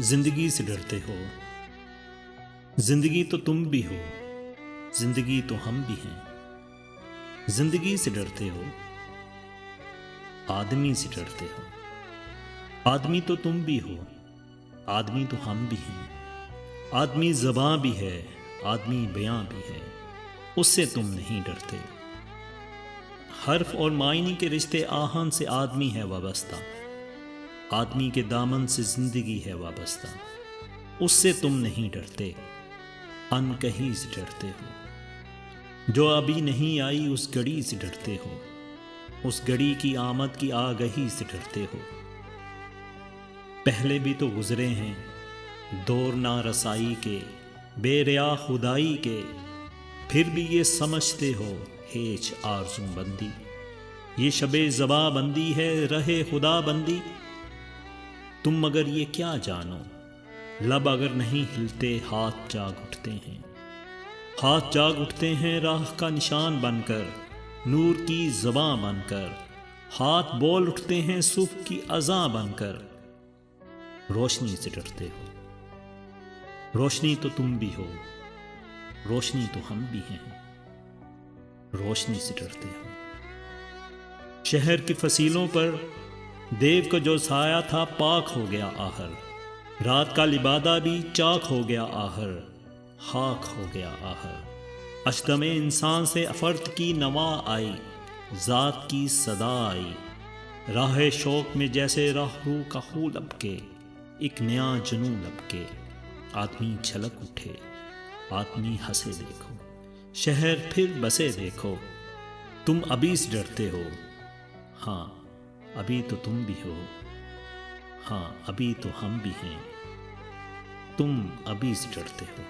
زندگی سے ڈرتے ہو، زندگی تو تم بھی ہو، زندگی تو ہم بھی ہیں۔ زندگی سے ڈرتے ہو، آدمی سے ڈرتے ہو، آدمی تو تم بھی ہو، آدمی تو ہم بھی ہیں۔ آدمی زباں بھی ہے، آدمی بیاں بھی ہے، اس سے تم نہیں ڈرتے۔ حرف اور معنی کے رشتے آہن سے آدمی ہے وابستہ، آدمی کے دامن سے زندگی ہے وابستہ، اس سے تم نہیں ڈرتے۔ ان کہیں سے ڈرتے ہو، جو ابھی نہیں آئی اس گھڑی سے ڈرتے ہو، اس گھڑی کی آمد کی آگہی سے ڈرتے ہو۔ پہلے بھی تو گزرے ہیں دور نا رسائی کے، بے ریا خدائی کے، پھر بھی یہ سمجھتے ہو ہیچ آرزو بندی۔ یہ شب زباں بندی ہے رہے خدا بندی۔ تم مگر یہ کیا جانو، لب اگر نہیں ہلتے ہاتھ جاگ اٹھتے ہیں، ہاتھ جاگ اٹھتے ہیں راہ کا نشان بن کر، نور کی زباں بن کر، ہاتھ بول اٹھتے ہیں صبح کی اذاں بن کر۔ روشنی سے ڈرتے ہو، روشنی تو تم بھی ہو، روشنی تو ہم بھی ہیں۔ روشنی سے ڈرتے ہو، شہر کی فصیلوں پر دیو کا جو سایہ تھا پاک ہو گیا آہر، رات کا لبادہ بھی چاک ہو گیا آہر، خاک ہو گیا آہر۔ اشدم انسان سے فرد کی نوا آئی، ذات کی صدا آئی، راہ شوق میں جیسے راہ رو کا خوں لبکے، ایک نیا جنوں لبکے۔ آدمی جھلک اٹھے، آدمی ہنسے دیکھو، شہر پھر بسے دیکھو۔ تم ابھی سے ڈرتے ہو، ہاں ابھی تو تم بھی ہو، ہاں ابھی تو ہم بھی ہیں۔ تم ابھی سے ڈرتے ہو۔